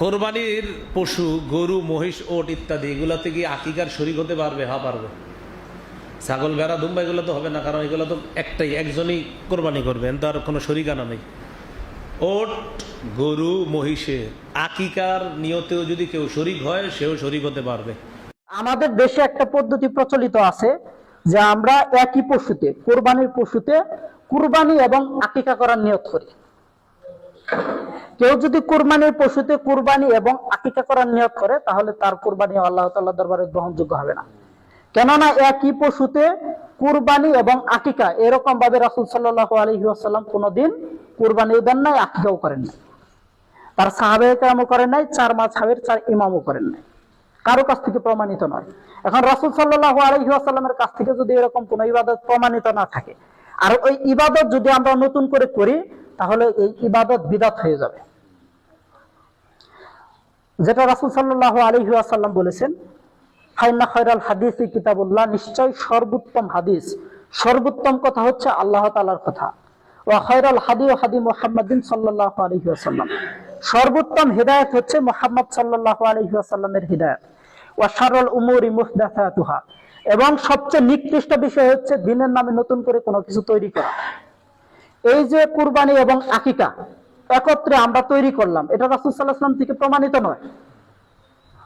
কোরবানির পশু গরু মহিষ ওট ইত্যাদি এগুলোতে কি আকিকার শরীক হতে পারবে? হ্যাঁ পারবে। ছাগল ভেড়া দুম্বা এগুলো তো হবে না, কারণ এগুলো তো একজনই কোরবানি করবেন, তো আর কোনো শরীকানা নেই। ওট গরু মহিষে আকিকার নিয়তেও যদি কেউ শরীক হয় সেও শরীক হতে পারবে। আমাদের দেশে একটা পদ্ধতি প্রচলিত আছে যে আমরা একই পশুতে, কোরবানির পশুতে কুরবানি এবং আকিকা করার নিয়ত করি। কেউ যদি কুরবানির পশুতে কুরবানি এবং আকিকা করার নিয়ত করে তাহলে তার কুরবানি আল্লাহ তাআলার দরবারে গ্রহণযোগ্য হবে না। কেননা একই পশুতে কুরবানি এবং আকিকা এরকম ভাবে রাসূল সাল্লাল্লাহু আলাইহি ওয়াসাল্লাম কোনোদিন কুরবানিও দেন নাই, আকিকাও করেন নাই। তার সাহাবায়ে কেরামও করেন নাই, 4 মাযহাবের 4 ইমামও করেন নাই। কারো কাছ থেকে প্রমাণিত নয়। এখন রাসূল সাল্লাল্লাহু আলাইহি ওয়াসাল্লামের কাছ থেকে যদি এরকম কোনো ইবাদত প্রমাণিত না থাকে, আর ওই ইবাদত যদি আমরা নতুন করে করি তাহলে এই ইবাদত বিদআত হয়ে যাবে। যেটা রাসূল সাল্লাল্লাহু আলাইহি ওয়াসাল্লাম বলেছেন, ফাইন্না খায়রাল হাদিসি কিতাবুল্লাহ, নিশ্চয় সর্বোত্তম হাদিস, সর্বোত্তম কথা হচ্ছে আল্লাহ তাআলার কথা। ওয়া খায়রাল হাদি হাদি মুহাম্মাদিন সাল্লাল্লাহু আলাইহি ওয়াসাল্লাম, সর্বোত্তম হিদায়াত হচ্ছে মুহাম্মদ সাল্লাল্লাহু আলাইহি ওয়াসাল্লামের হিদায়াত। ওয়া শাররুল উমুরি মুহদাসাতুহা, এবং সবচেয়ে নিকৃষ্ট বিষয় হচ্ছে দ্বীনের নামে নতুন করে কোনো কিছু তৈরি করা। এই যে কুরবানি এবং আকিকা একত্রে আমরা তৈরি করলাম, এটা রাসূল সাল্লাল্লাহু আলাইহি ওয়াসাল্লাম থেকে প্রমাণিত নয়।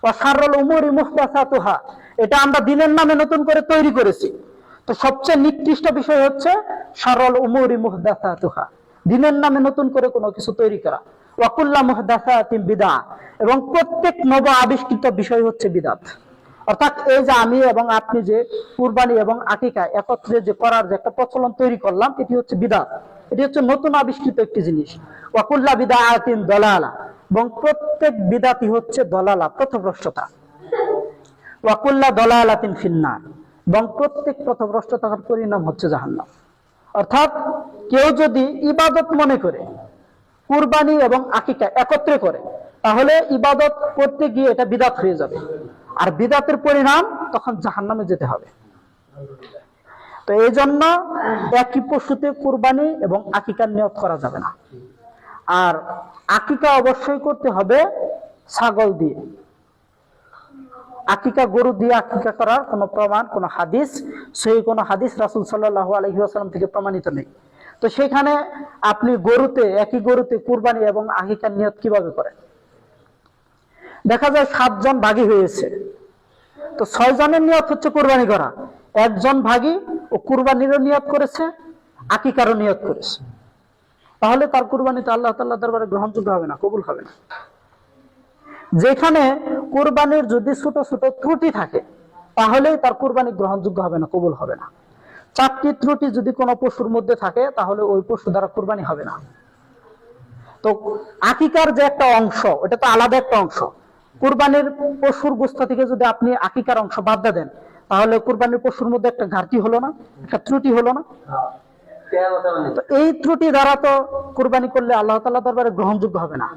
ওয়া শাররুল উমুরি মুহদাসাতুহা, এটা আমরা দ্বীনের নামে নতুন করে তৈরি করেছি। তো সবচেয়ে নিকৃষ্ট বিষয় হচ্ছে শাররুল উমুরি মুহদাসাতুহা, দ্বীনের নামে নতুন করে কোনো কিছু তৈরি করা। ওয়া কুল্লু মুহদাসাতিন বিদআ, এবং প্রত্যেক নব আবিষ্কৃত বিষয় হচ্ছে বিদআত। অর্থাৎ এই যে আমি এবং আপনি যে কুরবানি এবং আকিকা একত্রে যে করার যে একটা প্রচলন তৈরি করলাম, এটি হচ্ছে বিদআত, এটি হচ্ছে নতুন আবিষ্কৃত একটি জিনিস। ওয়া কুল্লু বিদআতিন দালালা, এবং প্রত্যেক বিদআতই হচ্ছে দলালা, পথভ্রষ্টতা। ওয়া কুল্লু দালালাতিন ফিন্নার, এবং প্রত্যেক পথভ্রষ্টতার পরিণাম হচ্ছে জাহান্নাম। অর্থাৎ কেউ যদি ইবাদত মনে করে কুরবানি এবং আকিকা একত্রে করে তাহলে ইবাদত করতে গিয়ে এটা বিদআত হয়ে যাবে, আর বিদআতের পরিণাম তখন জাহান্নামে যেতে হবে। তো এই জন্য একই পশুতে কুরবানি এবং আকিকার নিয়ত করা যাবে না। আর আকিকা অবশ্যই করতে হবে ছাগল দিয়ে। আকিকা গরু দিয়ে আকিকা করার কোনো প্রমাণ, কোনো হাদিস, সেই কোনো হাদিস রাসূল সাল্লাল্লাহু আলাইহি ওয়াসাল্লাম থেকে প্রমাণিত নেই। তো সেখানে আপনি একই গরুতে কুরবানি এবং আকিকার নিয়ত কিভাবে করেন? দেখা যায় 7 জন ভাগী হয়েছে, তো 6 জনের নিয়ত হচ্ছে কুরবানি করা, একজন ভাগী ও কুরবানিরও নিয়ত করেছে, আকিকারও নিয়ত করেছে, তাহলে তার কুরবানিতে আল্লাহ তাআলার দরবারে গ্রহণযোগ্য হবে না, কবুল হবে না। যেখানে কুরবানির যদি ছোট ছোট ত্রুটি থাকে তাহলেই তার কুরবানি গ্রহণযোগ্য হবে না, কবুল হবে না। 4টি ত্রুটি যদি কোনো পশুর মধ্যে থাকে তাহলে ওই পশু দ্বারা কুরবানি হবে না। তো আকিকার যে একটা অংশ, ওটা তো আলাদা একটা অংশ। কুরবানির পশুর গোশত থেকে যদি আপনি আকিকার অংশ বাদ দেন তাহলে কুরবানির পশুর মধ্যে একটা ঘাটতি হলো না, একটা ত্রুটি হলো না। তো এই ত্রুটি দ্বারা তো কুরবানি করলে আল্লাহ তাআলার দরবারে গ্রহণযোগ্য হবে না।